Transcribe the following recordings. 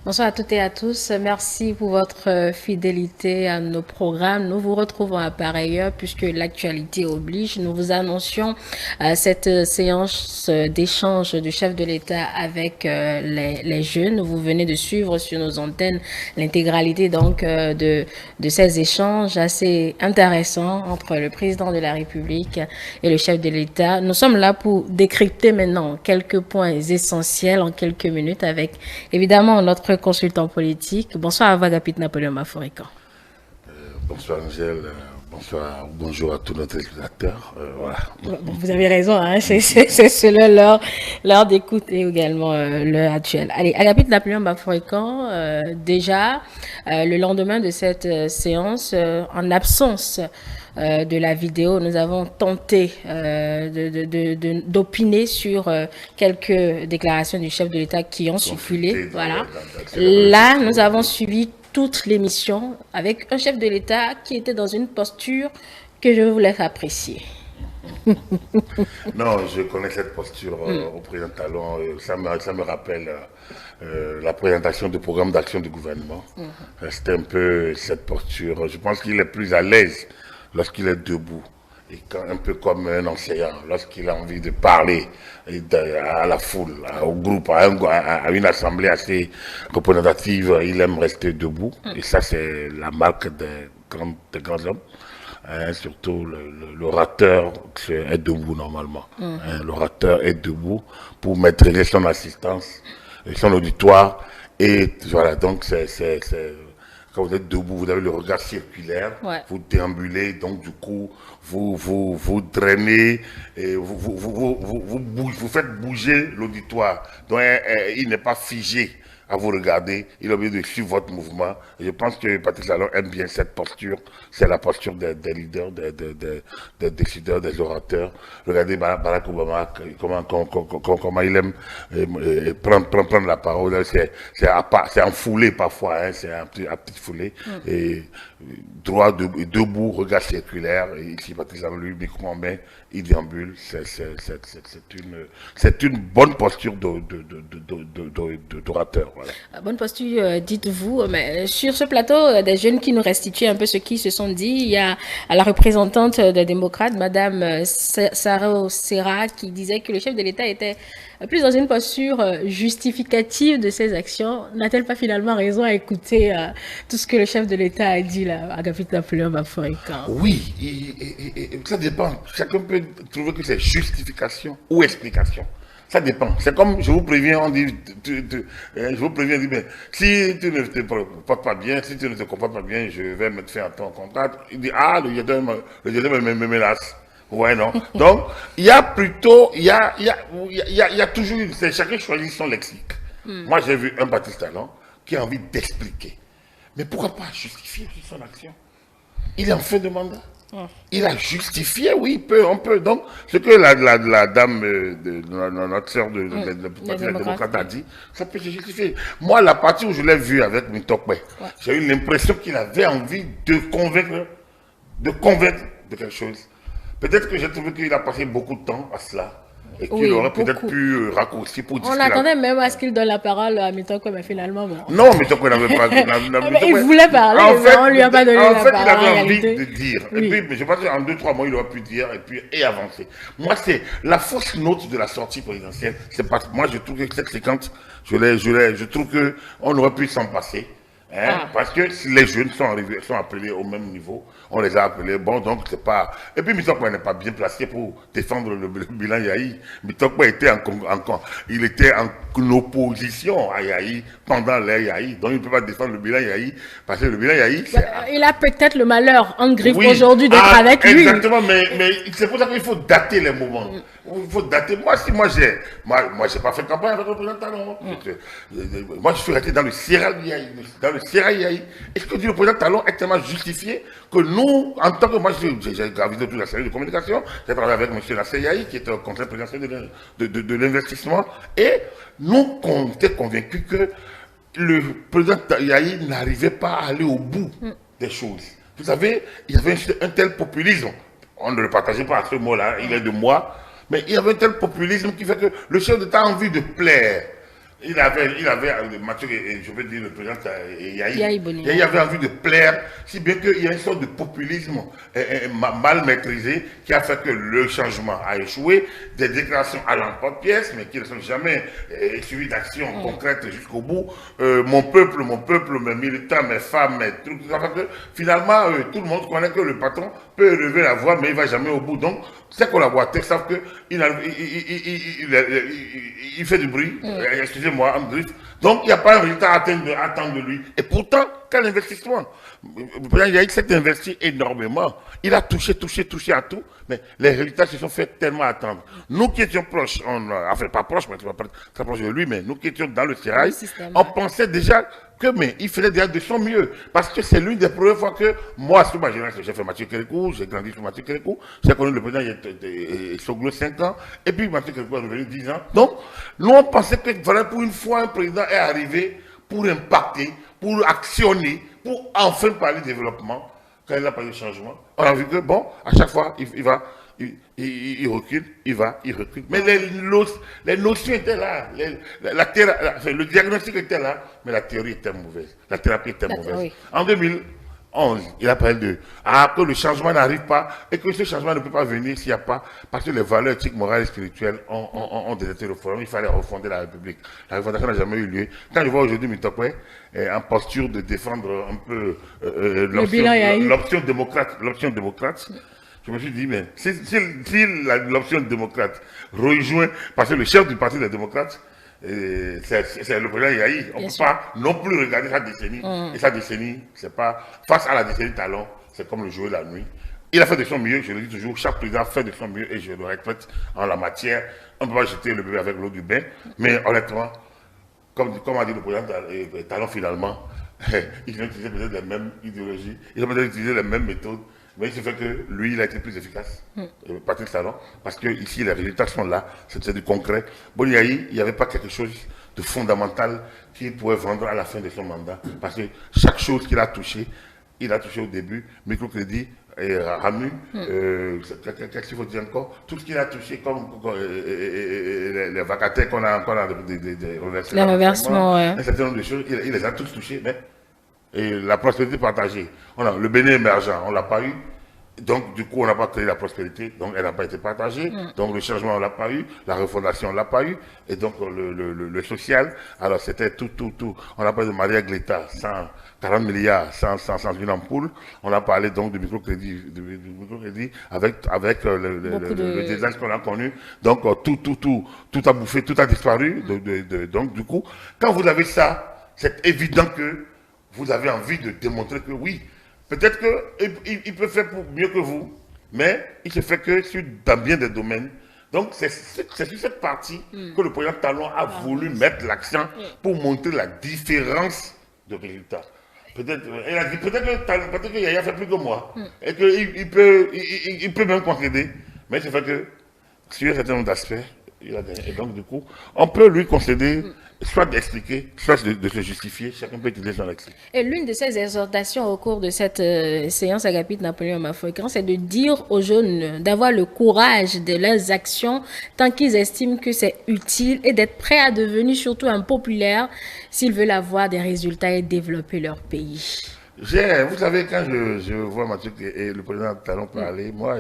Bonsoir à toutes et à tous. Merci pour votre fidélité à nos programmes. Nous vous retrouvons à pareille heure puisque l'actualité oblige. Nous vous annoncions cette séance d'échange du chef de l'État avec les jeunes. Vous venez de suivre sur nos antennes l'intégralité de ces échanges assez intéressants entre le président de la République et le chef de l'État. Nous sommes là pour décrypter maintenant quelques points essentiels en quelques minutes avec évidemment notre consultant politique. Bonsoir à Vagapit Napoléon Maforican. Bonsoir Angèle, bonjour à tous nos téléspectateurs. Voilà. Bon, vous avez raison, hein, c'est selon l'heure d'écoute et également l'heure actuelle. Allez, Agapit Napoléon Maforican, déjà, le lendemain de cette séance, en absence de la vidéo, nous avons tenté d'opiner sur quelques déclarations du chef de l'État qui ont circulé. Voilà. Là, nous avons suivi toute l'émission avec un chef de l'État qui était dans une posture que je vous laisse apprécier. Non, je connais cette posture au président Talon. Ça me rappelle la présentation du programme d'action du gouvernement. C'était un peu cette posture. Je pense qu'il est plus à l'aise lorsqu'il est debout. Et un peu comme un enseignant, lorsqu'il a envie de parler à la foule, au groupe, à une assemblée assez représentative, il aime rester debout. Et ça, c'est la marque des grands hommes. Surtout l'orateur est debout normalement. L'orateur est debout pour maîtriser son assistance, son auditoire. Et voilà, donc quand vous êtes debout, vous avez le regard circulaire, vous déambulez, donc du coup, vous drainez, et vous faites bouger l'auditoire. Donc il n'est pas figé à vous regarder, il a obligé de suivre votre mouvement. Et je pense que Patrice Talon aime bien cette posture. C'est la posture des leaders, des décideurs, des orateurs. Regardez Barack Obama, comment il aime prendre la parole. C'est en foulée parfois, hein, c'est un petit foulée. Et droit, debout, regard circulaire. Et ici, Patrice Talon, lui, micro en main, il déambule. C'est une bonne posture d'orateur. Voilà. Bonne posture, dites-vous. Mais sur ce plateau, des jeunes qui nous restituent un peu ce qu'ils se sont dit. Il y a la représentante des démocrates, Madame Sarah Serra, qui disait que le chef de l'État était plus dans une posture justificative de ses actions. N'a-t-elle pas finalement raison à écouter tout ce que le chef de l'État a dit là, à Agapit Napoléon Maforican? Oui, ça dépend. Chacun peut trouver que c'est justification ou explication. Ça dépend. C'est comme, je vous préviens, on dit, je vous préviens, mais si tu ne te comportes pas bien, si tu ne te comportes pas bien, je vais me faire ton contrat. Il dit, ah, le gendarme me menace. Ouais, non. Donc, il y a plutôt, il y a toujours, chacun choisit son lexique. Moi, j'ai vu un Patrice Talon qui a envie d'expliquer. Mais pourquoi pas justifier son action? Il est en fin de mandat. Il a justifié, oui, on peut. Donc, ce que la dame, notre sœur de la démocrate a dit, ça peut se justifier. Moi, la partie où je l'ai vu avec Mintokwe, j'ai eu l'impression qu'il avait envie de convaincre de quelque chose. Peut-être que j'ai trouvé qu'il a passé beaucoup de temps à cela. Et qu'il aurait peut-être pu raccourcir pour dire. On attendait même à ce qu'il donne la parole à Mitoko, mais finalement, bon. Non, Mitoko n'avait pas. Il voulait parler, mais on ne lui a pas donné la parole. En fait, il avait envie de dire. Oui. Et puis, je pense qu'en 2-3 mois, il aurait pu dire et avancer. Moi, c'est la fausse note de la sortie présidentielle. C'est pas. Moi, je trouve que cette séquence, je trouve qu'on aurait pu s'en passer. Parce que si les jeunes sont appelés au même niveau, on les a appelés, bon, donc c'est pas. Et puis Mitokwe n'est pas bien placé pour défendre le bilan Yahi. Mitokwe était il était en opposition à Yahi pendant l'ère Yahi. Donc il ne peut pas défendre le bilan Yahi, parce que le bilan Yahi. Il a peut-être le malheur, en griffe aujourd'hui, d'être avec lui. Exactement, mais c'est pour ça qu'il faut dater les moments. Il faut dater. Moi, j'ai pas fait campagne avec le président Talon. Moi, je suis resté dans le Séral Yahi. Est-ce que dit le président Talon est tellement justifié que nous, en tant que moi, j'ai gravité toute la série de communication, j'ai travaillé avec M. Nasser Yahi, qui était au conseil présidentiel de l'investissement, et nous, on était convaincus que le président Yahi n'arrivait pas à aller au bout des choses. Vous savez, il y avait un tel populisme. On ne le partageait pas à ce mot-là, il est de moi. Mais il y avait un tel populisme qui fait que le chef d'État a envie de plaire. Mathieu, et je veux dire le président Yahi Boni. Yahi avait envie de plaire, si bien qu'il y a une sorte de populisme mal maîtrisé qui a fait que le changement a échoué, des déclarations à l'emporte-pièce, mais qui ne sont jamais suivies d'actions concrètes jusqu'au bout. Mon peuple, mes militants, mes femmes, mes trucs, tout ça, fait que finalement, tout le monde connaît que le patron peut élever la voix, mais il ne va jamais au bout. Donc, ces collaborateurs savent qu'il il fait du bruit, excusez-moi, en drift. Donc, il n'y a pas un résultat à attendre de lui. Et pourtant, quel investissement. Le président Yahi s'est investi énormément. Il a touché à tout, mais les résultats se sont fait tellement attendre. Nous qui étions proches, enfin pas proches, mais pas très proches de lui, mais nous qui étions dans le sérail, on pensait déjà mais il faisait déjà de son mieux. Parce que c'est l'une des premières fois que moi, sous ma génération, j'ai fait Mathieu Kérékou, j'ai grandi sous Mathieu Kérékou, j'ai connu le président Soglo 5 ans, et puis Mathieu Kérékou est revenu 10 ans. Donc, nous on pensait que voilà, pour une fois, un président est arrivé pour impacter, pour actionner, pour enfin parler de développement. Quand il a parlé de changement, on a vu que, bon, à chaque fois, il recule, il recule. Mais les notions étaient là, le diagnostic était là, mais la théorie était mauvaise, la thérapie était mauvaise. Oui. En 2011, il a parlé que le changement n'arrive pas et que ce changement ne peut pas venir s'il n'y a pas, parce que les valeurs éthiques, morales et spirituelles ont déserté le forum. Il fallait refonder la République. La refondation n'a jamais eu lieu. Quand je vois aujourd'hui Mitokwe en posture de défendre un peu l'option démocrate, je me suis dit, mais si l'option démocrate rejoint, parce que le chef du parti des démocrates, c'est le président Yahi. On ne peut pas non plus regarder sa décennie. Et sa décennie, c'est pas, face à la décennie Talon, c'est comme le jour et la nuit. Il a fait de son mieux, je le dis toujours, chaque président fait de son mieux et je le répète en la matière. On ne peut pas jeter le bébé avec l'eau du bain, mais honnêtement, comme a dit le président Talon finalement, ils ont utilisé peut-être les mêmes idéologies, ils ont peut-être utilisé les mêmes méthodes. Mais il se fait que lui, il a été plus efficace, Patrick Talon, parce que ici, les résultats sont là, c'est du concret. Boni Yahi, il n'y avait pas quelque chose de fondamental qu'il pouvait vendre à la fin de son mandat, parce que chaque chose qu'il a touché, il a touché au début, microcrédit, Ramu, qu'est-ce qu'il faut dire encore? Tout ce qu'il a touché, comme les vacataires qu'on a reversés. Les reversements, un certain nombre de choses, il les a tous touchés, mais et la prospérité partagée. Le Bénin émergent, on ne l'a pas eu. Donc, du coup, on n'a pas créé la prospérité, donc elle n'a pas été partagée. Donc, le changement, on ne l'a pas eu. La refondation, on ne l'a pas eu. Et donc, le social, alors c'était tout. On a parlé de Maria Gleta, 140 milliards, 100 000 ampoules. On a parlé donc du microcrédit, avec le désastre qu'on a connu. Donc, tout a bouffé, tout a disparu. Donc, du coup, quand vous avez ça, c'est évident que vous avez envie de démontrer que oui, peut-être qu'il peut faire mieux que vous, mais il se fait que dans bien des domaines. Donc c'est sur cette partie que le président Talon a voulu mettre l'accent pour montrer la différence de résultats. Peut-être que Yahi a fait plus que moi, et qu'il peut même concéder, mais il se fait que sur un certain nombre d'aspects, il a gagné. Et donc du coup, on peut lui concéder soit d'expliquer, soit de se justifier, chacun peut utiliser son lexique. Et l'une de ces exhortations au cours de cette séance agapite Napoléon Mafoikan, c'est de dire aux jeunes d'avoir le courage de leurs actions tant qu'ils estiment que c'est utile et d'être prêts à devenir surtout impopulaires s'ils veulent avoir des résultats et développer leur pays. Vous savez, quand je vois Mathieu et le président Talon parler, moi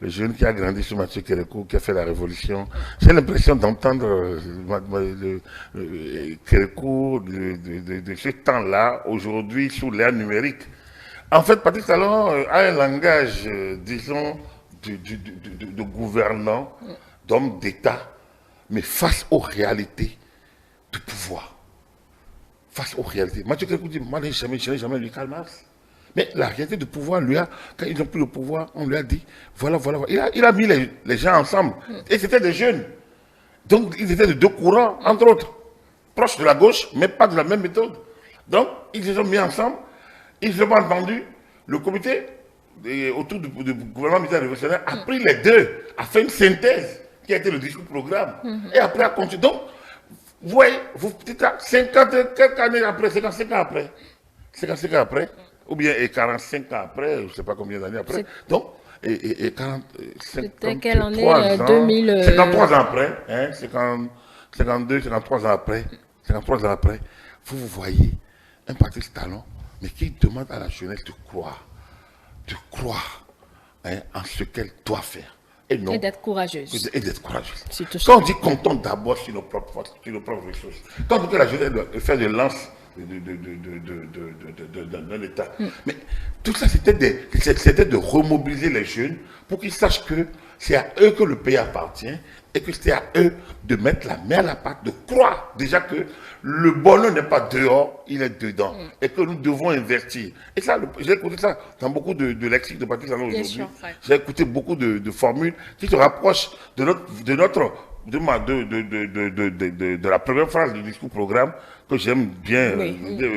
le jeune qui a grandi sur Mathieu Kérékou, qui a fait la révolution. J'ai l'impression d'entendre Kérékou de ce temps-là, aujourd'hui, sous l'ère numérique. En fait, Patrick Talon a un langage, disons, de gouvernant, d'homme d'État, mais face aux réalités du pouvoir. Face aux réalités. Mathieu Kérékou dit, moi, je n'ai jamais lu Karl Marx. Mais la réalité du pouvoir, quand ils n'ont plus le pouvoir, on lui a dit, voilà. Il a mis les gens ensemble. Et c'était des jeunes. Donc, ils étaient de deux courants, entre autres. Proches de la gauche, mais pas de la même méthode. Donc, ils se sont mis ensemble. Ils ont entendu. Le comité, autour du gouvernement militaire révolutionnaire, a pris les deux, a fait une synthèse, qui a été le discours programme. Et après, a continué. Donc, vous voyez, vous dites, 50, quelques années après, 55 ans après, 55 ans après, ou bien 45 ans après, je ne sais pas combien d'années après. Donc, et 40, c'était quelle année 2000 53 ans après, 52, 53 ans après, 53 ans après, vous voyez un Patrice Talon, mais qui demande à la jeunesse de croire hein, en ce qu'elle doit faire. Et non. Et d'être courageuse. Et d'être courageuse. Quand on dit comptons d'abord sur nos propres forces, sur nos propres ressources. Quand on dit que la jeunesse doit faire de lance d'un État. Mais tout ça, c'était de remobiliser les jeunes pour qu'ils sachent que c'est à eux que le pays appartient et que c'est à eux de mettre la main à la pâte, de croire déjà que le bonheur n'est pas dehors, il est dedans et que nous devons investir. Et ça, j'ai écouté ça dans beaucoup de lexiques de Patrice Talon aujourd'hui. J'ai écouté beaucoup de formules qui se rapprochent de la première phrase du discours programme que j'aime bien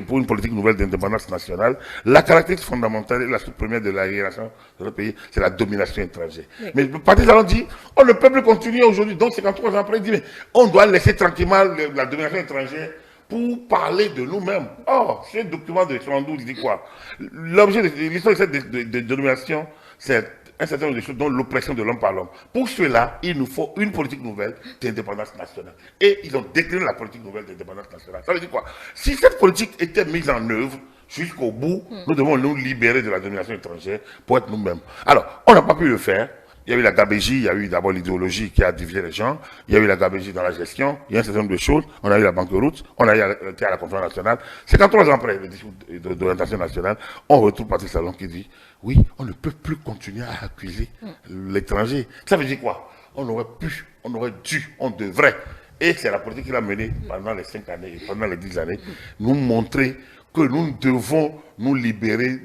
pour une politique nouvelle d'indépendance nationale. La caractéristique fondamentale et la toute première de la hiérarchie de notre pays, c'est la domination étrangère. Mais Patrice Talon dit, on ne peut plus continuer aujourd'hui, donc 53 ans après, il dit, mais on doit laisser tranquillement la domination étrangère pour parler de nous-mêmes. Or, ce document de 72 dit quoi? L'objet de l'histoire de cette domination, c'est un certain nombre de choses, dont l'oppression de l'homme par l'homme. Pour cela, il nous faut une politique nouvelle d'indépendance nationale. Et ils ont décliné la politique nouvelle d'indépendance nationale. Ça veut dire quoi? Si cette politique était mise en œuvre jusqu'au bout, nous devons nous libérer de la domination étrangère pour être nous-mêmes. Alors, on n'a pas pu le faire. Il y a eu la gabégie, il y a eu d'abord l'idéologie qui a divisé les gens, il y a eu la gabégie dans la gestion, il y a un certain nombre de choses, on a eu la banqueroute, on a eu été à la conférence nationale. 53 ans après le discours d'orientation nationale, on retrouve Patrice Talon qui dit, oui, on ne peut plus continuer à accuser l'étranger. Ça veut dire quoi? On aurait pu, on aurait dû, on devrait. Et c'est la politique qu'il a menée pendant les 5 années, pendant les 10 années, nous montrer que nous devons nous libérer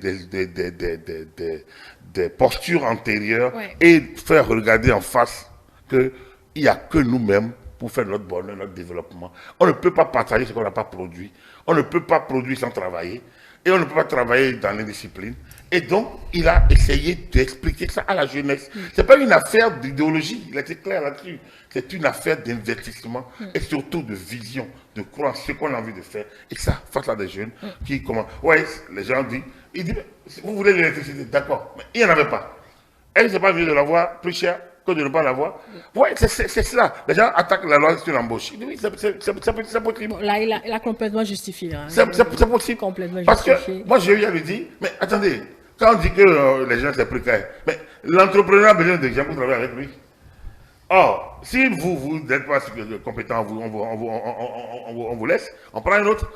des postures antérieures et faire regarder en face qu'il n'y a que nous-mêmes pour faire notre bonheur, notre développement. On ne peut pas partager ce qu'on n'a pas produit. On ne peut pas produire sans travailler. Et on ne peut pas travailler dans l'indiscipline. Et donc, il a essayé d'expliquer ça à la jeunesse. Ce n'est pas une affaire d'idéologie, il était clair là-dessus. C'est une affaire d'investissement et surtout de vision, de croire ce qu'on a envie de faire. Et ça, face à des jeunes qui commencent. Ouais, les gens disent, vous voulez l'électricité, d'accord, mais il n'y en avait pas. Elle, c'est pas mieux de l'avoir plus cher que de ne pas l'avoir. Ouais, c'est cela. Les gens attaquent la loi sur l'embauche. Oui, c'est possible. Bon, là, il a complètement justifié. Hein. C'est possible. Complètement Parce justifié. que moi, j'ai eu à lui dire, mais attendez, quand on dit que les gens c'est précaire, mais l'entrepreneur a besoin de gens pour travailler avec lui. Or, si vous n'êtes pas compétent, on vous laisse, on prend un autre.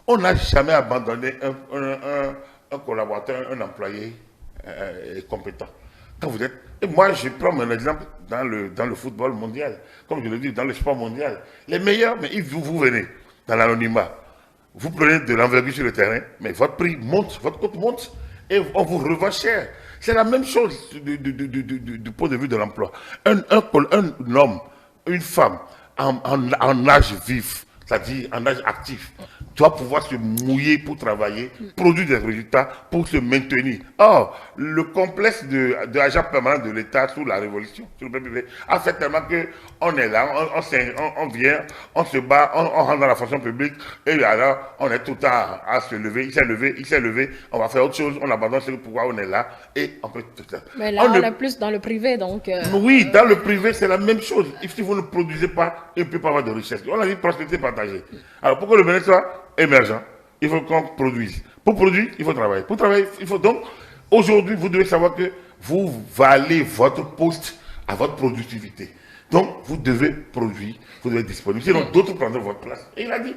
On n'a jamais abandonné un collaborateur, un employé compétent. Quand vous êtes, et moi je prends mon exemple dans le football mondial, comme je le dis, dans le sport mondial. Les meilleurs, mais vous venez dans l'anonymat, vous prenez de l'envergure sur le terrain, mais votre prix monte, votre coût monte, et on vous revend cher. C'est la même chose du point de vue de l'emploi. Un homme, une femme en âge vif, c'est-à-dire en âge actif, doit pouvoir se mouiller pour travailler, produire des résultats pour se maintenir. Or, le complexe de l'agent permanent de l'État sous la Révolution, sous le PPV, a fait tellement qu'on est là, on vient, on se bat, on rentre dans la fonction publique, et alors on est tout à se lever, il s'est levé, on va faire autre chose, on abandonne ce pourquoi on est là, et on peut tout ça. Mais là, on est plus dans le privé, donc... Oui, dans le privé, c'est la même chose. Si vous ne produisez pas, il ne peut pas avoir de richesse. On a dit prospérité partagée. Alors, pour que le bien soit émergent, il faut qu'on produise. Pour produire, il faut travailler. Pour travailler, il faut donc... Aujourd'hui, vous devez savoir que vous valez votre poste à votre productivité. Donc, vous devez produire, vous devez être disponible. Sinon, d'autres prendront votre place. Et il a dit,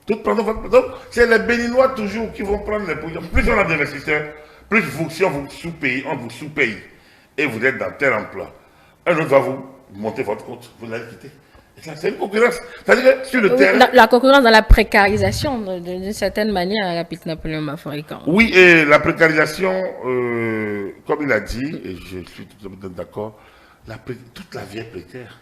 d'autres prendront votre place. Donc, c'est les Béninois toujours qui vont prendre les positions. Plus on a d'investisseurs, plus vous, si on vous sous-paye, et vous êtes dans tel emploi, un autre va vous monter votre compte, vous l'allez quitter. C'est une concurrence. C'est-à-dire que sur le terrain... La concurrence dans la précarisation, d'une certaine manière, rapide Napoléon Mafarican. Oui, et la précarisation, comme il a dit, et je suis tout à fait d'accord, toute la vie est précaire.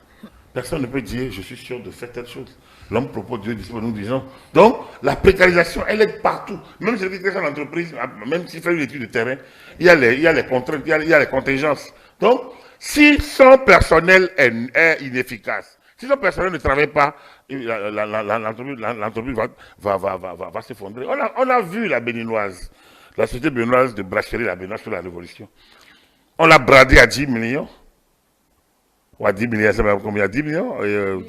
Personne ne peut dire, je suis sûr de faire telle chose. L'homme propose, Dieu dispose, nous disons. Donc, la précarisation, elle est partout. Même celui qui crée son entreprise, même s'il fait une étude de terrain, il y a les contraintes, il y a les contingences. Donc, si son personnel est inefficace, si son personnel ne travaille pas, l'entreprise va s'effondrer. On a vu la béninoise, la société béninoise de brasserie, la béninoise sur la Révolution. On l'a bradée à 10 millions. Ouais, 10 millions, c'est pas combien, 10 millions,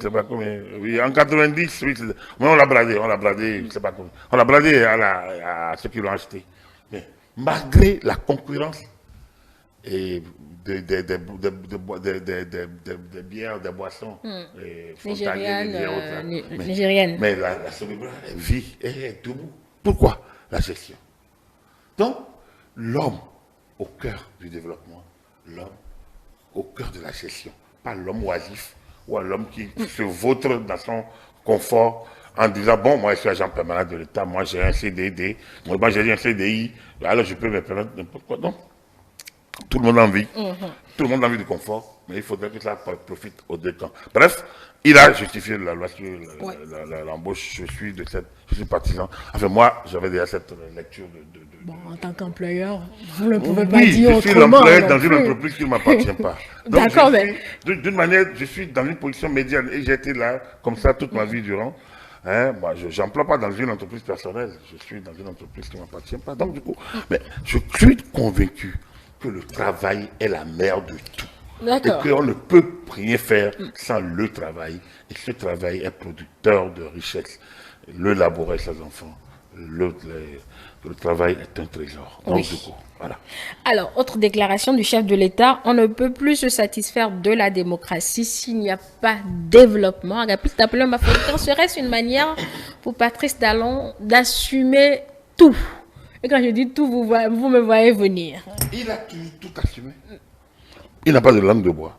c'est pas combien. Oui, en 90, oui, mais on l'a bradé, je sais pas combien. On l'a bradé à ceux qui l'ont acheté. Mais malgré la concurrence et des bières, des boissons, Nigériane, frontalières et autres, là. nigérienne. Mais la Sony-Blanc, elle vit, elle est debout. Pourquoi? La gestion. Donc, l'homme au cœur du développement, l'homme au cœur de la gestion, pas l'homme oisif ou l'homme qui se vautre dans son confort en disant bon, moi je suis agent permanent de l'État, moi j'ai un CDD, moi j'ai un CDI, alors je peux me permettre n'importe quoi. Non, tout le monde a envie, tout le monde a envie de confort, mais il faudrait que ça profite aux deux camps. Bref, il a justifié la loi sur l'embauche. Je suis partisan. Enfin, moi, j'avais déjà cette lecture Bon, en tant qu'employeur, vous ne pouvez pas oui, dire je suis autrement. l'employeur dans une entreprise qui ne m'appartient pas. Donc, D'accord, mais... d'une manière, je suis dans une position médiane et j'ai été là comme ça toute ma vie durant. Hein, moi, je n'emploie pas dans une entreprise personnelle, je suis dans une entreprise qui ne m'appartient pas. Donc, du coup, mais je suis convaincu que le travail est la mère de tout. Et qu'on ne peut rien faire sans le travail. Et ce travail est producteur de richesse. Le labourer ses enfants, le travail est un trésor. Donc, du coup, voilà. Alors, autre déclaration du chef de l'État, on ne peut plus se satisfaire de la démocratie s'il n'y a pas de développement. Agapit Taplon Africain, serait-ce une manière pour Patrice Talon d'assumer tout? Et quand je dis tout, vous me voyez venir. Il a tout assumé. Il n'a pas de langue de bois.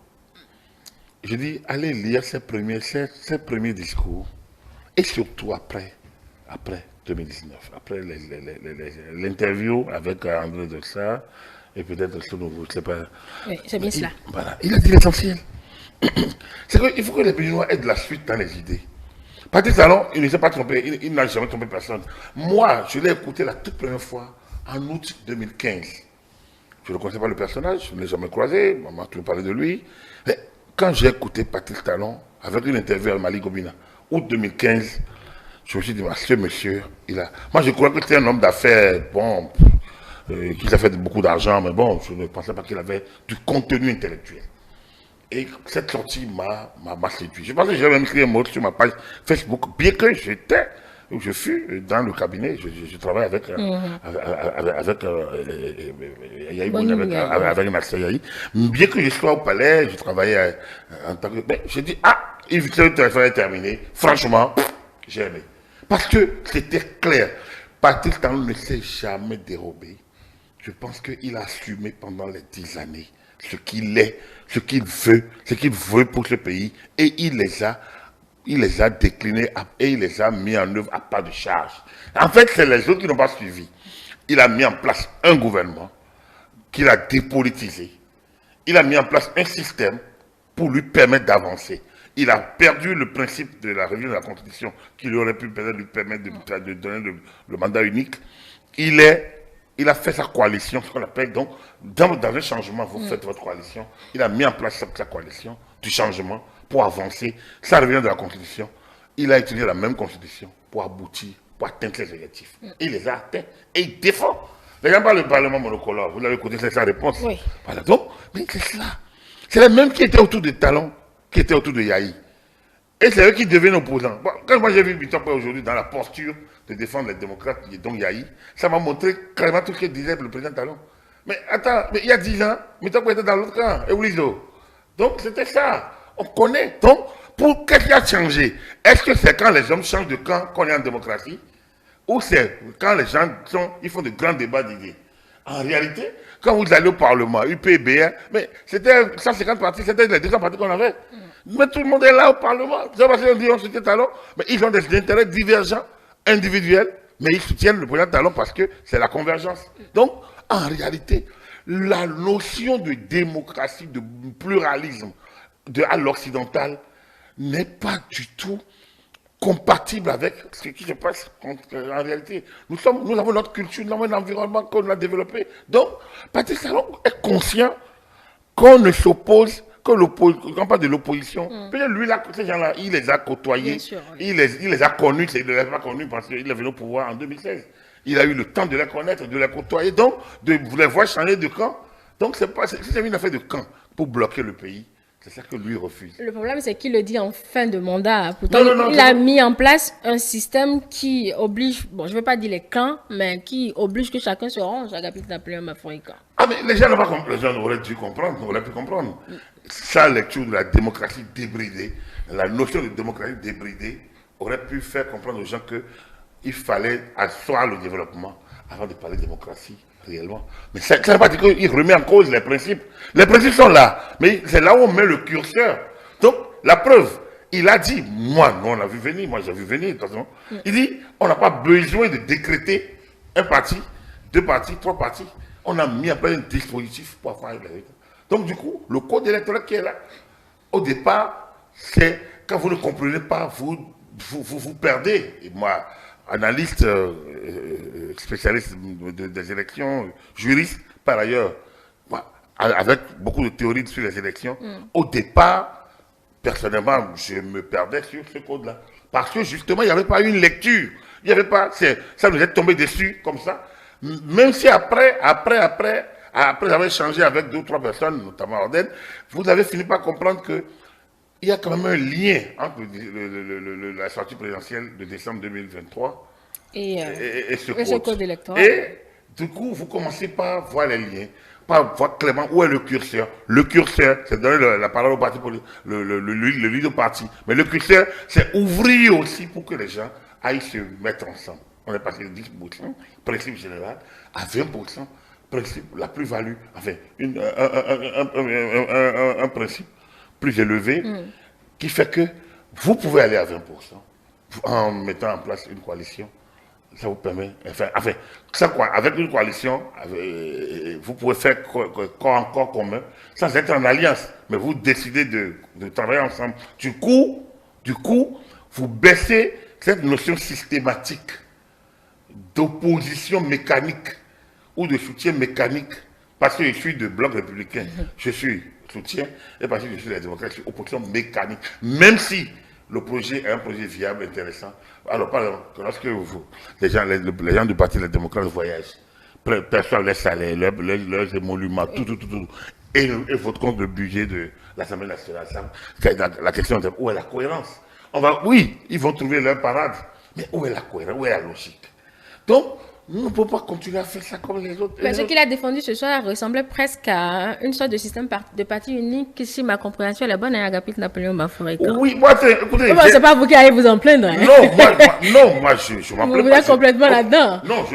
Je dis, allez lire ses premiers discours. Et surtout après 2019, après l'interview avec André Doxa et peut-être ce nouveau, je ne sais pas. Oui, c'est bien cela. Voilà, il a dit l'essentiel. C'est qu'il faut que les Béninois aient de la suite dans les idées. Patrice Talon, il ne s'est pas trompé, il n'a jamais trompé personne. Moi, je l'ai écouté la toute première fois en août 2015. Je ne connaissais pas le personnage, je ne l'ai jamais croisé, maman tu me parlais de lui. Mais quand j'ai écouté Patrice Talon avec une interview à Mali Gobina, août 2015, je me suis dit, ce monsieur, moi je crois que c'était un homme d'affaires, bon, qui a fait beaucoup d'argent, mais bon, je ne pensais pas qu'il avait du contenu intellectuel. Et cette sortie m'a séduit. Je pense que j'ai même écrit un mot sur ma page Facebook, bien que je fus dans le cabinet, je travaille avec avec Marcel Yahi. Bien que je sois au palais, je travaillais en tant que... Mais j'ai dit, il fallait terminer. Franchement, j'ai aimé. Parce que c'était clair. Patrice Talon ne s'est jamais dérobé. Je pense qu'il a assumé pendant les 10 années ce qu'il est, ce qu'il veut pour ce pays. Et il les a déclinés et il les a mis en œuvre à pas de charge. En fait, c'est les autres qui n'ont pas suivi. Il a mis en place un gouvernement qu'il a dépolitisé. Il a mis en place un système pour lui permettre d'avancer. Il a perdu le principe de la révision de la Constitution qui lui aurait pu peut-être lui permettre de donner le mandat unique. Il a fait sa coalition, ce qu'on appelle donc, dans un changement, vous faites votre coalition. Il a mis en place sa coalition du changement pour avancer. Ça revient de la Constitution. Il a utilisé la même Constitution pour aboutir, pour atteindre ses objectifs. Il les a atteints et il défend. Regarde pas le Parlement monocolore, vous l'avez écouté, c'est sa réponse. Oui. Voilà, donc, mais c'est cela. C'est les mêmes qui étaient autour de Talon, qui étaient autour de Yahi. Et c'est eux qui deviennent opposants. Bon, quand moi j'ai vu Bitopé aujourd'hui dans la posture de défendre les démocrates, donc Yahi, ça m'a montré carrément tout ce que disait le président Talon. Mais attends, mais il y a 10 ans, Bitopé était dans l'autre camp, et Oulizo. Donc c'était ça. On connaît. Donc, qu'est-ce qui a changé? Est-ce que c'est quand les hommes changent de camp qu'on est en démocratie? Ou c'est quand les gens ils font de grands débats d'idées? En réalité, quand vous allez au Parlement, UPBR, mais c'était 150 partis, c'était les 200 partis qu'on avait. Mais tout le monde est là au Parlement. C'est parce qu'on dit on soutient Talon, mais ils ont des intérêts divergents, individuels, mais ils soutiennent le président Talon parce que c'est la convergence. Donc, en réalité, la notion de démocratie, de pluralisme à l'occidental n'est pas du tout compatible avec ce qui se passe en réalité. Nous avons notre culture, nous avons un environnement qu'on a développé. Donc, Patrice Talon est conscient qu'on ne s'oppose, qu'on parle de l'opposition. Peut-être lui, là, ces gens-là, il les a côtoyés, sûr, oui. il les a connus, il ne les a pas connus parce qu'il est venu au pouvoir en 2016. Il a eu le temps de les connaître, de les côtoyer, donc de les voir changer de camp. Donc, c'est une affaire de camp pour bloquer le pays. C'est ça que lui refuse. Le problème, c'est qu'il le dit en fin de mandat. Pourtant, Non, non, non, il a mis en place un système qui oblige, bon, je ne veux pas dire les camps, mais qui oblige que chacun se range à Agapit Napoléon Mafoika. Ah, mais les gens n'ont pas compris. Les gens auraient dû comprendre, auraient pu comprendre. Sa lecture de la démocratie débridée, la notion de démocratie débridée, aurait pu faire comprendre aux gens qu'il fallait asseoir le développement avant de parler de démocratie réellement. Mais ça ne veut pas dire qu'il remet en cause les principes. Les principes sont là, mais c'est là où on met le curseur. Donc, la preuve, il a dit, moi, nous on a vu venir, moi j'ai vu venir, de toute façon. Il dit, on n'a pas besoin de décréter un parti, deux partis, trois partis. On a mis en place un dispositif pour avoir les résultats. Donc, du coup, le code électoral qui est là, au départ, c'est quand vous ne comprenez pas, vous perdez. Et moi, analyste, spécialiste des élections, juriste par ailleurs, moi, avec beaucoup de théories sur les élections, au départ, personnellement, je me perdais sur ce code-là. Parce que justement, il n'y avait pas une lecture. Il n'y avait pas, ça nous est tombé dessus comme ça. Même si après avoir échangé avec deux ou trois personnes, notamment Orden, vous avez fini par comprendre que il y a quand même un lien entre la sortie présidentielle de décembre 2023 Et ce code électoral. Et du coup, vous commencez par voir les liens, par voir clairement où est le curseur. Le curseur, c'est donner la parole au parti, le leader parti. Mais le curseur, c'est ouvrir aussi pour que les gens aillent se mettre ensemble. On est passé de 10%, principe général, à 20%, principe, la plus-value, enfin, un principe plus élevé, qui fait que vous pouvez aller à 20% en mettant en place une coalition. Ça vous permet, enfin avec une coalition, vous pouvez faire corps commun, sans être en alliance, mais vous décidez de travailler ensemble. Du coup, vous baissez cette notion systématique d'opposition mécanique ou de soutien mécanique, parce que je suis de bloc républicain, je suis soutien, et parce que je suis la démocrate, je suis opposition mécanique, même si le projet est un projet viable, intéressant. Alors, par exemple, lorsque les gens du Parti des démocrates voyagent, perçoivent les salaires, leurs émoluments, tout, et votent contre le budget de l'Assemblée nationale, la question est où est la cohérence? Oui, ils vont trouver leur parade, mais où est la cohérence, où est la logique? Donc, nous ne pouvons pas continuer à faire ça comme les autres. Mais ce qu'il a défendu ce soir ressemblait presque à une sorte de système de parti unique, si ma compréhension est bonne, à Agapit Napoléon Mafoureka. Oui, moi, écoutez. C'est pas vous qui allez vous en plaindre. Hein? Non, je m'en plains pas. Vous êtes complètement là-dedans. Non,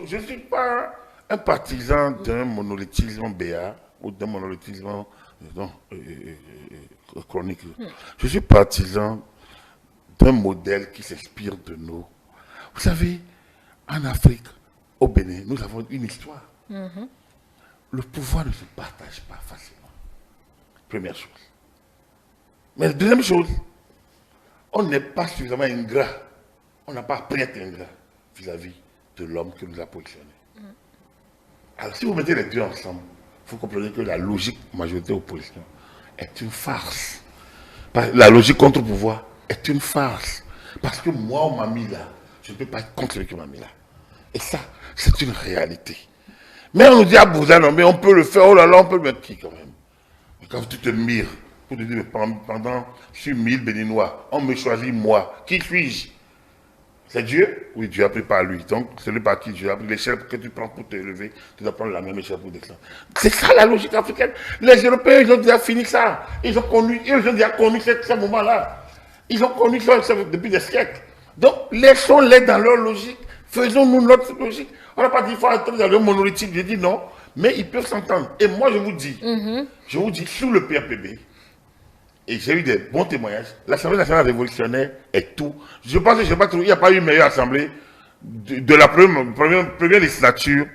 je ne suis pas un partisan d'un monolithisme BA ou d'un monolithisme chronique. Je suis partisan d'un modèle qui s'inspire de nous. Vous savez, en Afrique, au Bénin, nous avons une histoire. Le pouvoir ne se partage pas facilement. Première chose. Mais la deuxième chose, on n'est pas suffisamment ingrat. On n'a pas appris à être ingrat vis-à-vis de l'homme qui nous a positionnés. Alors, si vous mettez les deux ensemble, vous comprenez que la logique majorité-opposition est une farce. La logique contre-pouvoir est une farce. Parce que moi, on m'a mis là. Je ne peux pas être contre celui qui m'a mis là. Et ça, c'est une réalité. Mais on nous dit, ah, non, mais on peut le faire, oh là là, on peut le mettre qui quand même? Mais quand tu te mires, pour te dire, pendant sur 1000 Béninois, on me choisit moi. Qui suis-je? C'est Dieu? Oui, Dieu a pris par lui. Donc, celui par qui Dieu a pris l'échelle que tu prends pour te lever, tu dois prendre la même échelle pour descendre. C'est ça la logique africaine. Les Européens, ils ont déjà fini ça. Ils ont déjà connu ce moment-là. Ils ont connu ça depuis des siècles. Donc, laissons-les dans leur logique. Faisons-nous notre logique. On n'a pas dit qu'il faut entrer dans le monolithisme. J'ai dit non, mais ils peuvent s'entendre. Et moi, je vous dis, sous le PRPB, et j'ai eu des bons témoignages, l'Assemblée nationale révolutionnaire est tout. Je pense que il n'y a pas eu meilleure assemblée de la première législature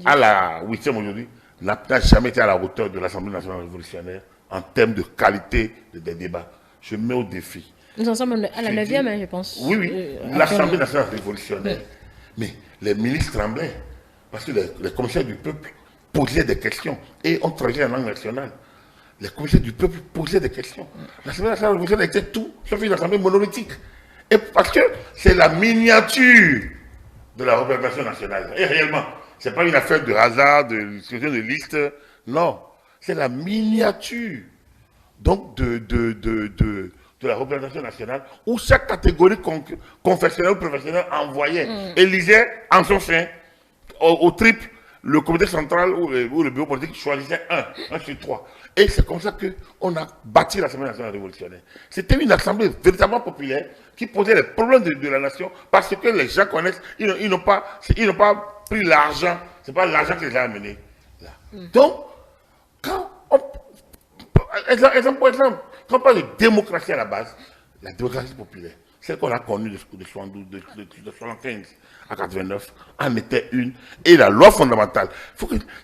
à la 8e aujourd'hui, n'a jamais été à la hauteur de l'Assemblée nationale révolutionnaire en termes de qualité des débats. Je mets au défi. Nous en sommes à la 9e, je pense. Oui, l'Assemblée nationale révolutionnaire. Mais les ministres tremblaient, parce que les commissaires du peuple posaient des questions, et on traduisait en langue nationale. Les commissaires du peuple posaient des questions. L'Assemblée nationale révolutionnaire était tout, sauf une assemblée monolithique. Et parce que c'est la miniature de la représentation nationale. Et réellement, ce n'est pas une affaire de hasard, de discussion de liste, non. C'est la miniature donc de la représentation nationale, où chaque catégorie confessionnelle ou professionnelle envoyait, élisait en son sein, au triple, le comité central ou le bureau politique choisissait un sur trois. Et c'est comme ça qu'on a bâti l'Assemblée nationale révolutionnaire. C'était une assemblée véritablement populaire qui posait les problèmes de la nation parce que les gens connaissent, ils n'ont pas pris l'argent, c'est pas l'argent qui les a amenés là. Donc, exemple, quand on parle de démocratie à la base, la démocratie populaire, celle qu'on a connue de 75 à 89, en était une. Et la loi fondamentale,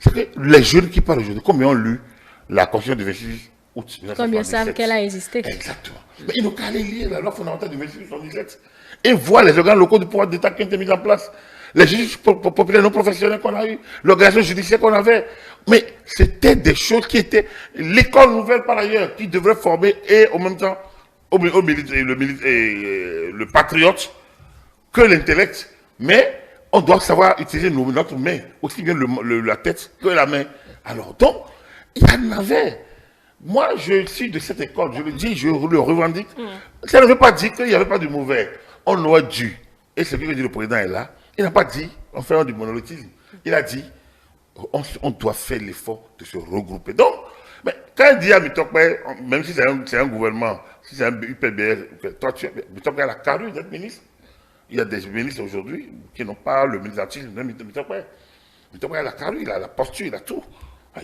c'est que les jeunes qui parlent aujourd'hui, combien ont lu la Constitution du 26 août 1977? Combien savent qu'elle a existé? Exactement. Mais ils n'ont qu'à aller lire la loi fondamentale du 26 août 1977 et voir les organes locaux du pouvoir d'État qui ont été mis en place. Les juges populaires non professionnels qu'on a eu, l'organisation judiciaire qu'on avait. Mais c'était des choses qui étaient l'école nouvelle par ailleurs, qui devrait former et en même temps le patriote que l'intellect. Mais on doit savoir utiliser notre main, aussi bien la tête que la main. Alors donc, il y en avait. Moi, je suis de cette école, je le dis, je le revendique. Ça ne veut pas dire qu'il n'y avait pas de mauvais. On aurait dû, et ce que dit le président est là, il n'a pas dit, on fait du monolithisme. Il a dit, on doit faire l'effort de se regrouper. Donc, mais quand il dit à Mitokpe, même si c'est un gouvernement, si c'est un UPBR, toi, Mitokpe a la carrure d'être ministre. Il y a des ministres aujourd'hui qui n'ont pas le militantisme de Mitokpe. Mitokpe a la carrure, il a la posture, il a tout.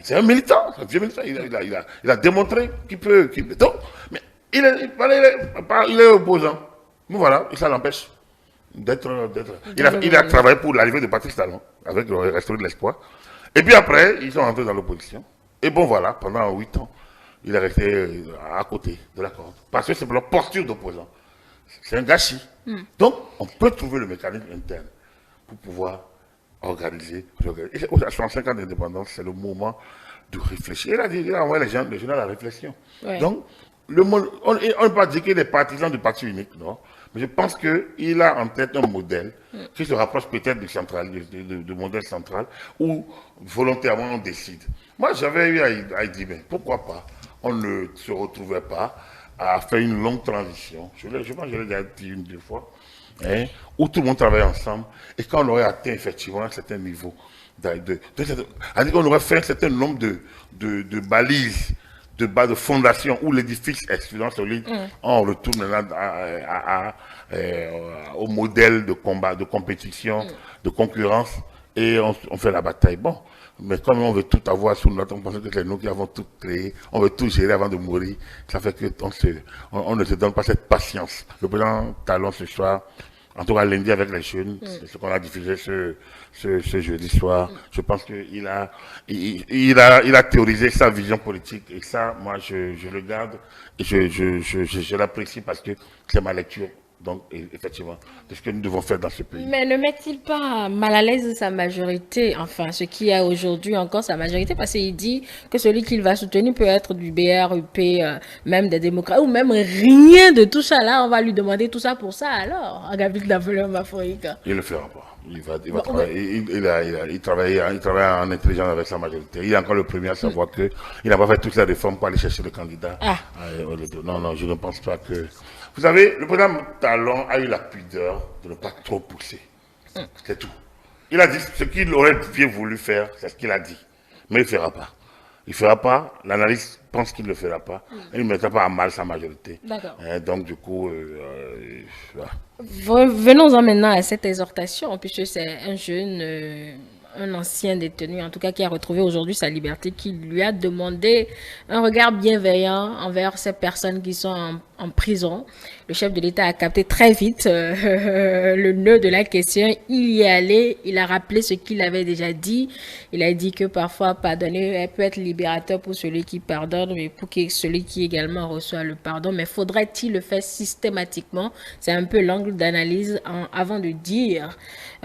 C'est un militant, c'est un vieux militant. Il a démontré qu'il peut. Donc, mais il est opposant. Mais voilà, et ça l'empêche d'être. Il a travaillé pour l'arrivée de Patrice Talon, avec le Restaurant de l'Espoir. Et puis après, ils sont entrés dans l'opposition. Et bon, voilà, pendant 8 ans, il est resté à côté de la corde. Parce que c'est pour leur posture d'opposant. C'est un gâchis. Donc, on peut trouver le mécanisme interne pour pouvoir organiser. À 65 ans d'indépendance, c'est le moment de réfléchir. Il a envoyé les gens à la réflexion. Ouais. Donc, on ne peut pas dire qu'il est partisan du parti unique, non. Mais je pense qu'il a en tête un modèle qui se rapproche peut-être du modèle central où volontairement on décide. Moi, j'avais eu à dire, mais pourquoi pas, on ne se retrouvait pas à faire une longue transition. Je pense que je l'ai déjà dit une, deux fois. Où tout le monde travaille ensemble et quand on aurait atteint effectivement un certain niveau, on aurait fait un certain nombre de balises, de fondations où l'édifice est suffisamment solide, on retourne au modèle de combat, de compétition, de concurrence et on fait la bataille. Bon, mais comme on veut tout avoir sous notre, on pense que c'est nous qui avons tout créé, on veut tout gérer avant de mourir, ça fait qu'on ne se donne pas cette patience. Le président Talon ce soir, en tout cas lundi avec les jeunes, c'est ce qu'on a diffusé ce jeudi soir, je pense qu'il a théorisé sa vision politique et ça, moi je le garde et je l'apprécie parce que c'est ma lecture. Donc, effectivement, de ce que nous devons faire dans ce pays. Mais ne met-il pas mal à l'aise sa majorité, enfin, ce qui a aujourd'hui encore sa majorité, parce qu'il dit que celui qu'il va soutenir peut être du BRUP, même des démocrates, ou même rien de tout ça. Là, on va lui demander tout ça pour ça, alors, Agapit Napoléon Mafoïka. Il ne le fera pas. Il va travailler. Il travaille en intelligence avec sa majorité. Il est encore le premier à savoir qu'il n'a pas fait toutes les réformes pour aller chercher le candidat. Non, je ne pense pas que... Vous savez, le président Talon a eu la pudeur de ne pas trop pousser. C'est tout. Il a dit ce qu'il aurait bien voulu faire, c'est ce qu'il a dit. Mais il ne fera pas. Il ne fera pas. L'analyste pense qu'il ne le fera pas. Et il ne mettra pas à mal sa majorité. D'accord. Donc, du coup, voilà. Venons-en maintenant à cette exhortation, puisque c'est un jeune... un ancien détenu, en tout cas qui a retrouvé aujourd'hui sa liberté, qui lui a demandé un regard bienveillant envers ces personnes qui sont en prison. Le chef de l'État a capté très vite le nœud de la question. Il y est allé, il a rappelé ce qu'il avait déjà dit. Il a dit que parfois pardonner peut être libérateur pour celui qui pardonne, mais pour celui qui également reçoit le pardon. Mais faudrait-il le faire systématiquement? C'est un peu l'angle d'analyse avant de dire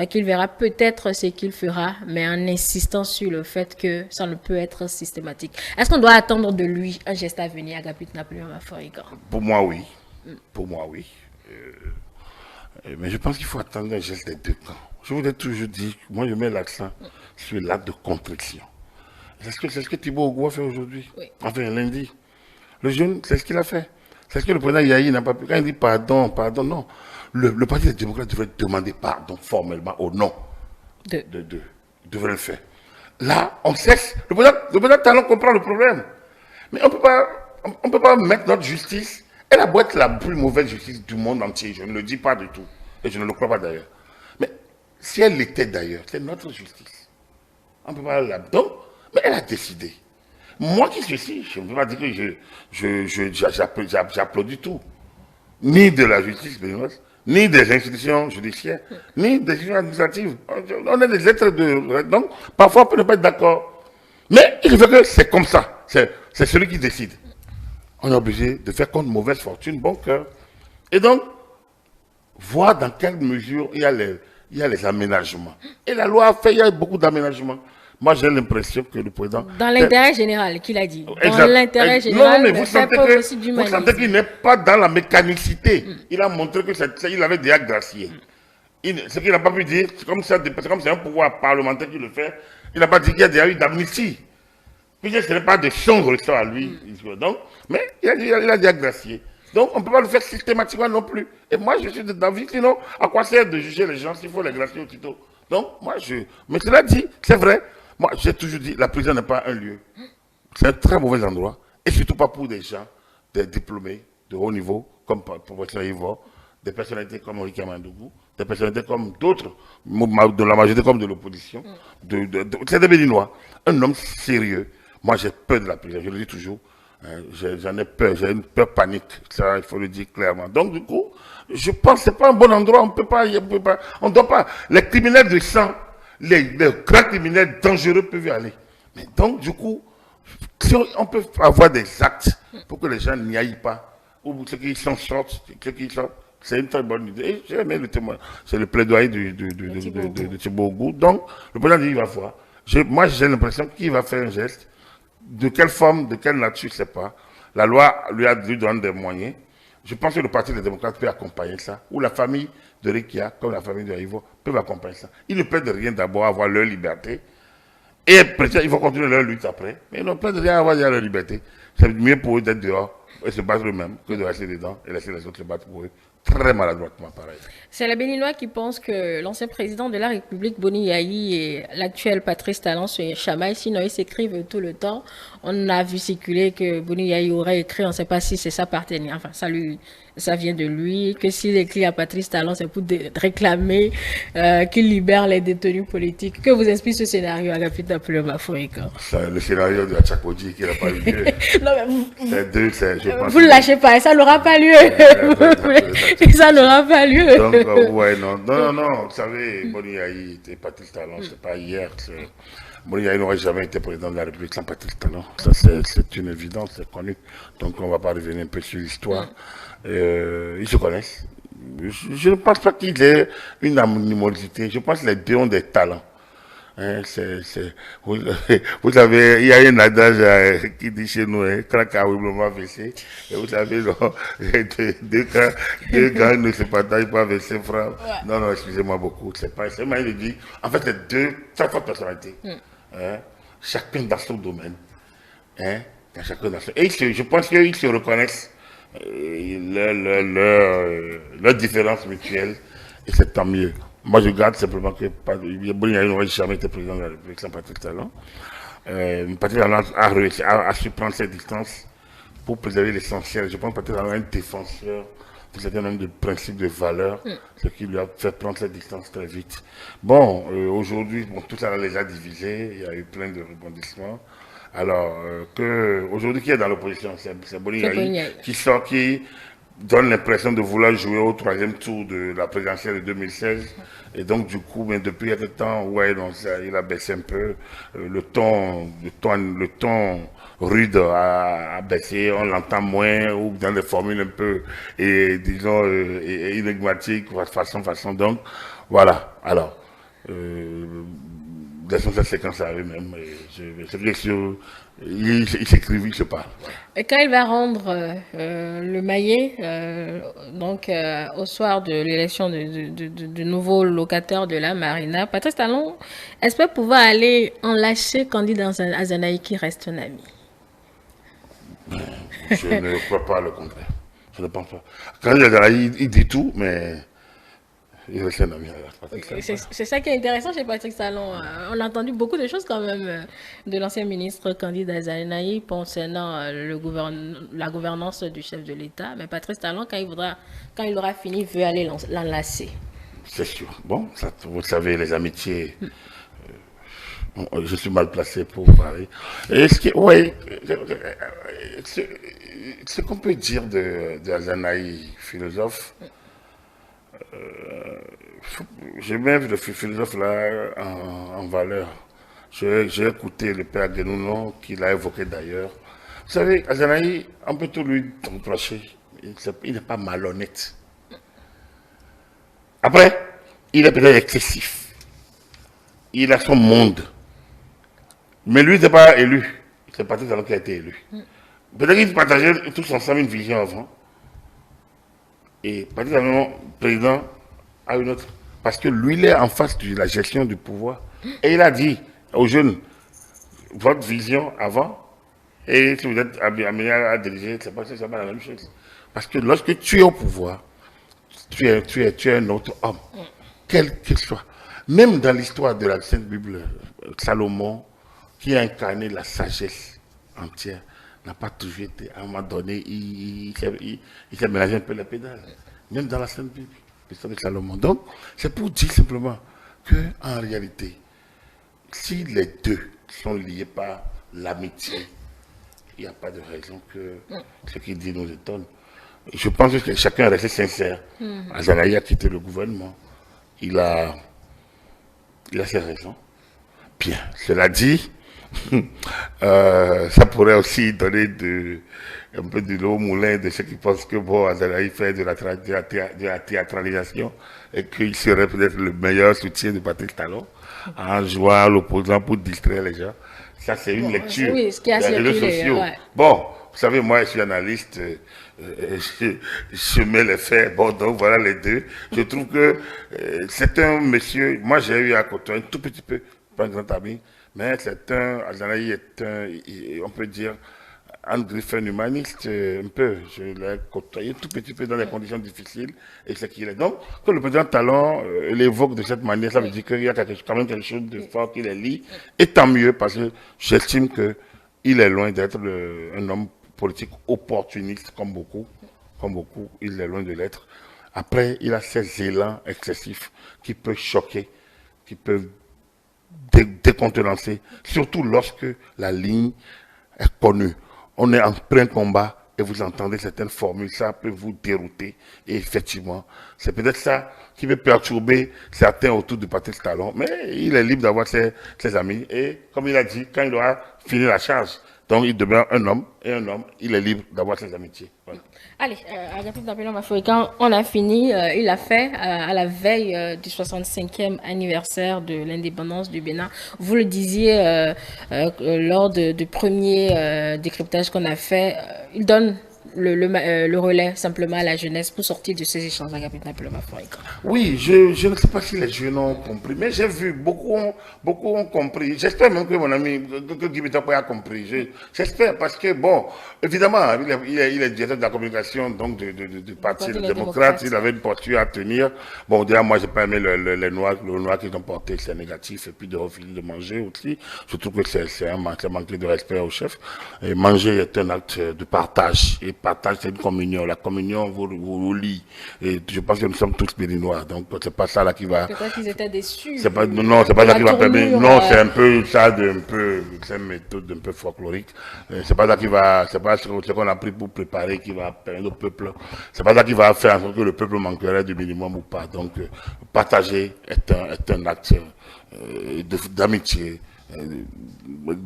qu'il verra peut-être ce qu'il fera, mais en insistant sur le fait que ça ne peut être systématique. Est-ce qu'on doit attendre de lui un geste à venir, Agapit Napoléon Mafoïka? Pour moi, oui. Pour moi, oui. Mais je pense qu'il faut attendre un geste des deux camps. Je vous ai toujours dit, moi je mets l'accent sur l'acte de contrition. C'est ce que Thibaut Ogoua fait aujourd'hui, enfin lundi. Le jeune, c'est ce qu'il a fait. C'est ce que le président Yahi n'a pas pu. Quand il dit pardon, pardon, non. Le Parti des démocrates devrait demander pardon formellement au nom de deux. Il devrait le faire. Là, on cesse. Le président Talon comprend le problème. Mais on ne peut pas mettre notre justice. Elle a beau être la plus mauvaise justice du monde entier. Je ne le dis pas du tout. Et je ne le crois pas d'ailleurs. Mais si elle l'était d'ailleurs, c'est notre justice. On ne peut pas là-dedans. Mais elle a décidé. Moi qui suis ici, je ne peux pas dire que j'applaudis tout. Ni de la justice béninoise, ni des institutions judiciaires, ni des institutions administratives. On est des êtres de... Donc, parfois, on peut ne pas être d'accord. Mais il veut que c'est comme ça. C'est celui qui décide. On est obligé de faire contre mauvaise fortune, bon cœur. Et donc, voir dans quelle mesure il y a les aménagements. Et la loi a fait, il y a beaucoup d'aménagements. Moi, j'ai l'impression que le président... Dans l'intérêt général, qu'il a dit. Dans l'intérêt général, non, mais vous sentez qu'il n'est pas dans la mécanicité. Il a montré qu'il avait déjà gracié. Ce qu'il n'a pas pu dire, c'est comme c'est un pouvoir parlementaire qui le fait, il n'a pas dit qu'il y a déjà eu d'amnistie. Puisque ce n'est pas de son ressort à lui. Donc, mais il a déjà gracié. Donc, on ne peut pas le faire systématiquement non plus. Et moi, je suis d'avis, sinon, à quoi sert de juger les gens s'il faut les gracier aussitôt? Donc, mais cela dit, c'est vrai. Moi, j'ai toujours dit, la prison n'est pas un lieu. C'est un très mauvais endroit. Et surtout pas pour des gens, des diplômés de haut niveau, comme le professeur Ivor, des personnalités comme Henri Kamandougou, des personnalités comme d'autres, de la majorité comme de l'opposition. C'est des Béninois. Un homme sérieux. Moi, j'ai peur de la prison. Je le dis toujours. J'en ai peur. J'ai une peur panique. Ça, il faut le dire clairement. Donc, du coup, je pense que ce n'est pas un bon endroit. On ne doit pas. Les criminels de sang, les grands criminels dangereux peuvent y aller. Mais donc, du coup, si on peut avoir des actes pour que les gens n'y aillent pas, ou ceux qui s'en sortent, c'est une très bonne idée. Et j'ai aimé le témoin. C'est le plaidoyer de Thibaut. Donc, le président dit, il va voir. Moi, j'ai l'impression qu'il va faire un geste. De quelle forme, de quelle nature, je ne sais pas. La loi lui donne des moyens. Je pense que le Parti des démocrates peut accompagner ça. Ou la famille de Rikia, comme la famille de Haïvo, peuvent accompagner ça. Ils ne perdent rien d'abord à avoir leur liberté. Et peut-être ils vont continuer leur lutte après. Mais ils n'ont pas de rien à avoir leur liberté. C'est mieux pour eux d'être dehors et se battre eux-mêmes que de rester dedans et laisser les autres se battre pour eux. Très maladroitement, pareil. C'est les Béninois qui pensent que l'ancien président de la République, Boni Yahi, et l'actuel Patrice Talon se chamaillent, sinon ils s'écrivent tout le temps. On a vu circuler que Boni Yahi aurait écrit, on ne sait pas si c'est sa partenaire, enfin ça vient de lui, que s'il écrit à Patrice Talon, c'est pour réclamer qu'il libère les détenus politiques. Que vous inspire ce scénario, Agapita Pleumafoïka? Le scénario de Tchakodi qui n'a pas eu lieu. Vous ne lâchez pas, ça n'aura pas lieu. Ça n'aura pas lieu. Donc, ouais, non, vous savez, Boni Yahi et Patrice Talon, c'est pas hier. Boni Yahi n'aurait jamais été président de la République sans Patrice Talon. Ça, c'est une évidence, c'est connu. Donc, on ne va pas revenir un peu sur l'histoire. Ils se connaissent. Je ne pense pas qu'il y ait une animosité. Je pense que les deux ont des talents. Hein, vous savez, il y a un adage qui dit chez nous, et vous savez, deux gars ne se partagent pas avec ses frères. Ouais. Non, excusez-moi beaucoup. C'est moi, il dit. En fait, les deux, très forte personnalité. Hein, chacun dans son domaine. Hein, et je pense qu'ils se reconnaissent leurs différences mutuelles. Et c'est tant mieux. Moi, je garde simplement que Boni Yahi n'aurait jamais été président de la République sans Patrice Talon. Patrice Talon a su prendre ses distances pour préserver l'essentiel. Je pense que Patrice Talon est un défenseur d'un certain nombre de principes, de valeurs, ce qui lui a fait prendre ses distances très vite. Bon, aujourd'hui, tout ça les a divisés, il y a eu plein de rebondissements. Alors, aujourd'hui, qui est dans l'opposition? C'est Boni Yahi qui donne l'impression de vouloir jouer au troisième tour de la présidentielle de 2016. Et donc, du coup, mais depuis quelque temps, ouais, donc, il a baissé un peu. Le ton rude a baissé, on l'entend moins, ou dans des formules un peu, et disons, énigmatiques, façon. Donc, voilà. Alors, laissons cette séquence à eux-mêmes. C'est bien sûr, ils s'écrivent, ils se parlent. Voilà. Et quand il va rendre le maillet, au soir de l'élection de nouveau locataire de la Marina, Patrice Talon espère pouvoir aller en lâcher Candidat Azanaï qui reste un ami. Je ne crois pas le contraire. Je ne pense pas. Quand il dit tout, mais il reste un ami. C'est ça qui est intéressant chez Patrick Talon. On a entendu beaucoup de choses quand même de l'ancien ministre Candide Azanaï concernant la gouvernance du chef de l'État. Mais Patrick Talon, quand il aura fini, veut aller l'enlacer. C'est sûr. Bon, ça, vous savez, les amitiés, je suis mal placé pour vous parler. Oui, ce qu'on peut dire de Azanaï, philosophe, j'ai même vu le philosophe là en valeur. J'ai écouté le père Guénounon qui l'a évoqué d'ailleurs. Vous savez, Azanaï, on peut tout lui reprocher. Il n'est pas malhonnête. Après, il est peut-être excessif. Il a son monde. Mais lui, il n'est pas élu. C'est Patrick Talon qui a été élu. Peut-être qu'ils partageaient tous ensemble une vision avant. Et Patrick Talon, président, a une autre. Parce que lui, il est en face de la gestion du pouvoir. Et il a dit aux jeunes, votre vision avant, et si vous êtes amené à diriger, c'est pas la même chose. Parce que lorsque tu es au pouvoir, tu es un autre homme, quel qu'il soit. Même dans l'histoire de la Sainte Bible, Salomon, qui a incarné la sagesse entière, n'a pas toujours été, à un moment donné, il s'est mélangé un peu les pédales. Même dans la Sainte Bible, l'histoire de Salomon. Donc, c'est pour dire simplement qu'en réalité, si les deux sont liés par l'amitié, il n'y a pas de raison que ce qu'il dit nous étonne. Je pense que chacun est resté sincère. Azanaï a quitté le gouvernement. Il a ses raisons. Bien, cela dit, ça pourrait aussi donner un peu de l'eau au moulin de ceux qui pensent que bon, Azanaï fait de la théâtralisation et qu'il serait peut-être le meilleur soutien de Patrick Talon en jouant à l'opposant pour distraire les gens. Ça, c'est une lecture des réseaux sociaux. Ouais. Bon, vous savez, moi, je suis analyste, je mets les faits. Bon, donc voilà les deux. Je trouve que c'est un monsieur, moi j'ai eu à côté un tout petit peu, pas un grand ami, mais Azanaï est on peut dire, un griffin humaniste, un peu. Je l'ai côtoyé un tout petit peu dans des conditions difficiles, et c'est qu'il est. Donc, que le président Talon l'évoque de cette manière, ça veut dire qu'il y a quand même quelque chose de fort qui les lie, et tant mieux, parce que j'estime qu'il est loin d'être un homme politique opportuniste, comme beaucoup, il est loin de l'être. Après, il a ces élans excessifs qui peuvent choquer, qui peuvent décontenancer, surtout lorsque la ligne est connue. On est en plein combat et vous entendez certaines formules, ça peut vous dérouter. Et effectivement, c'est peut-être ça qui peut perturber certains autour de Patrick Talon, mais il est libre d'avoir ses amis. Et comme il a dit, quand il aura fini la charge, donc il demeure un homme, et un homme, il est libre d'avoir ses amitiés. Voilà. Allez, Agapit Nampelo Mafoui, quand on a fini, il a fait à la veille du 65e anniversaire de l'indépendance du Bénin. Vous le disiez lors du premier décryptage qu'on a fait, il donne le relais simplement à la jeunesse pour sortir de ces échanges. Agapit Nampelo Mafoui. Oui, je ne sais pas si les jeunes ont compris, mais j'ai vu, beaucoup ont compris. J'espère même que mon ami, que Guy Bitapoué a compris. J'espère parce que, bon, évidemment, il est directeur de la communication donc du Parti démocrate, il avait une posture à tenir. Bon, déjà, moi, j'ai pas aimé le noir qu'ils ont porté, c'est négatif, et puis de refuser de manger aussi. Je trouve que c'est un manque de respect au chef. Et manger est un acte de partage. Et partage, c'est une communion. La communion vous lie. Et je pense que nous sommes tous béninois. Donc, c'est pas ça là qui va. Peut-être qu'ils étaient déçus. Non, c'est pas ça qui va permettre. Non, c'est un peu ça c'est une méthode un peu folklorique. C'est pas ça qui va, c'est pas ce qu'on a pris pour préparer qui va permettre au peuple. C'est pas ça qui va faire en sorte que le peuple manquerait du minimum ou pas. Donc, partager est un acte d'amitié.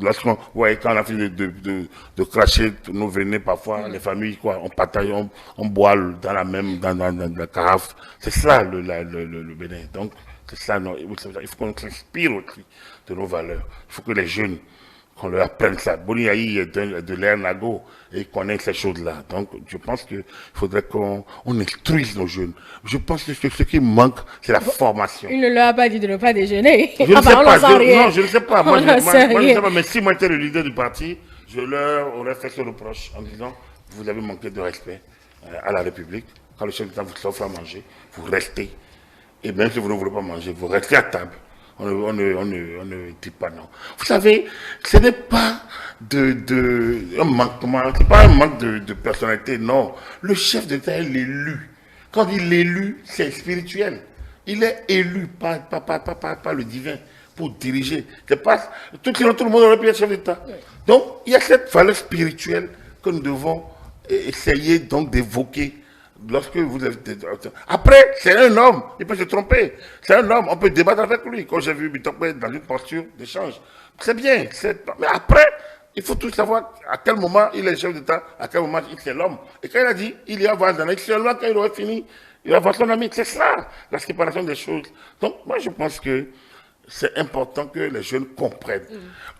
Lorsqu'on, ouais, quand on a fini de cracher nos venins, parfois, les familles, quoi, on partage, on boit dans la carafe. C'est ça, le Bénin. Donc, c'est ça, non, il faut qu'on s'inspire aussi de nos valeurs. Il faut que les jeunes, qu'on leur apprenne ça. Boniaï est de l'ère Nago et ils connaissent ces choses-là. Donc, je pense qu'il faudrait qu'on instruise nos jeunes. Je pense que ce qui manque, c'est la formation. Il ne leur a pas dit de ne pas déjeuner. Je ne sais pas. Non, je ne sais pas. Moi, je ne sais pas. Mais si moi j'étais le leader du parti, je leur aurais fait ce reproche en disant, vous avez manqué de respect à la République. Quand le chef d'État vous offre à manger, vous restez. Et même si vous ne voulez pas manger, vous restez à table. On ne dit pas non. Vous savez, ce n'est pas un manquement, c'est pas un manque de personnalité, non. Le chef d'État est l'élu. Quand il est élu, c'est spirituel. Il est élu par le divin pour diriger. C'est pas, tout le monde aurait pu être chef d'État. Donc, il y a cette valeur spirituelle que nous devons essayer donc d'évoquer. Lorsque vous êtes... Après, c'est un homme, il peut se tromper. C'est un homme, on peut débattre avec lui. Quand j'ai vu Bitopé dans une posture d'échange, c'est bien. Mais après, il faut tout savoir à quel moment il est chef d'État, à quel moment il est l'homme. Et quand il a dit, il y a 20 années, seulement quand il aurait fini, il va voir son ami. C'est ça, la séparation des choses. Donc, moi, je pense que c'est important que les jeunes comprennent.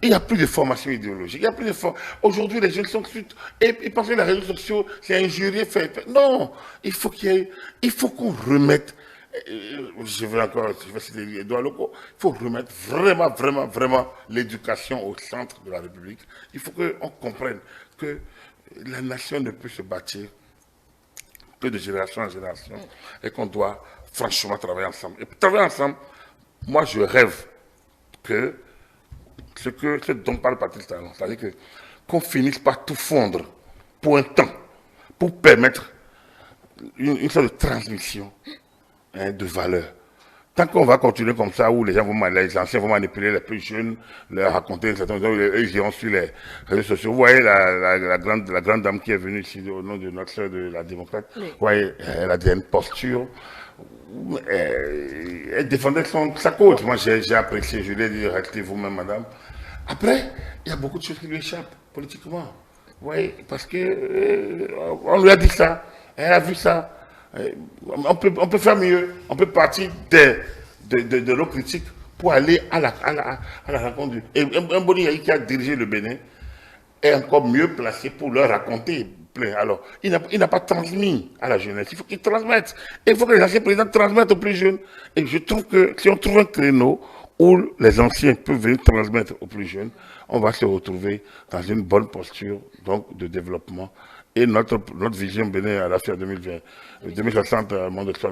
Il n'y a plus de formation idéologique. Il y a plus de Aujourd'hui, les jeunes sont suite et ils pensent que les réseaux sociaux, c'est injurier, fait. Non, il faut qu'on remette. Je vais citer Edouard Locaux. Il faut remettre vraiment l'éducation au centre de la République. Il faut qu'on comprenne que la nation ne peut se bâtir que de génération en génération et qu'on doit franchement travailler ensemble. Et pour travailler ensemble, moi, je rêve que ce dont parle Patrice Talon, c'est-à-dire qu'on finisse par tout fondre pour un temps, pour permettre une sorte de transmission de valeurs. Tant qu'on va continuer comme ça, où les anciens vont manipuler les plus jeunes, leur raconter certaines choses, ils iront sur les réseaux sociaux. Vous voyez la grande dame qui est venue ici au nom de notre soeur de la démocrate, oui. Vous voyez, elle a une posture. Elle défendait sa cause. Moi, j'ai apprécié. Je lui ai dit, restez vous-même, madame. Après, il y a beaucoup de choses qui lui échappent politiquement. Oui, parce que on lui a dit ça. Elle a vu ça. On peut faire mieux. On peut partir de nos critiques pour aller à la rencontre. Et un Boni qui a dirigé le Bénin est encore mieux placé pour leur raconter. Alors, il n'a pas transmis à la jeunesse. Il faut qu'il transmette. Et il faut que les anciens présidents transmettent aux plus jeunes. Et je trouve que si on trouve un créneau où les anciens peuvent venir transmettre aux plus jeunes, on va se retrouver dans une bonne posture donc, de développement. Et notre vision Bénin à la fin 2020, 2060,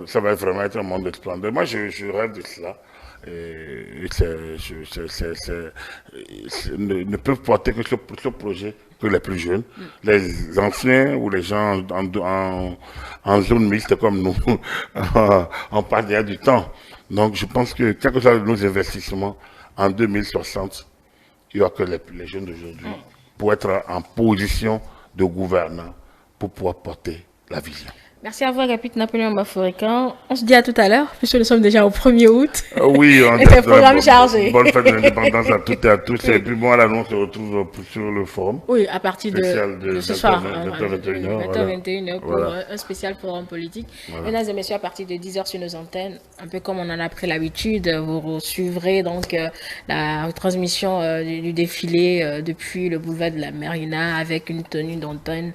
ça va vraiment être un monde de splendeur. Moi, je rêve de cela. Ne peuvent porter que ce projet que les plus jeunes. Les anciens ou les gens en zone mixte comme nous, on parle déjà du temps. Donc je pense que quel que soit nos investissements, en 2060, il n'y aura que les jeunes d'aujourd'hui pour être en position de gouvernant pour pouvoir porter la vision. Merci à vous, Agapit Napoléon Baforican. On se dit à tout à l'heure, puisque nous sommes déjà au 1er août. Oui, on est un programme chargé. Bonne fête de l'indépendance à toutes et à tous. Oui. Et puis bon, là, on se retrouve sur le forum. Oui, à partir de ce soir, 20h21 pour un spécial forum politique. Voilà. Mesdames et messieurs, à partir de 10h sur nos antennes, un peu comme on en a pris l'habitude, vous suivrez donc la transmission du défilé depuis le boulevard de la Marina avec une tenue d'antenne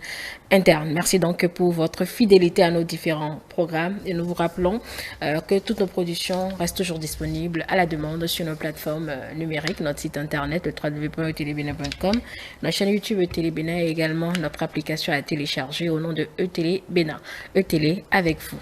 interne. Merci donc pour votre fidélité à nos différents programmes et nous vous rappelons que toutes nos productions restent toujours disponibles à la demande sur nos plateformes numériques, notre site internet le www.etelebena.com, notre chaîne YouTube ETélé Bénin et également notre application à télécharger au nom de ETélé Bénin. ETélé avec vous.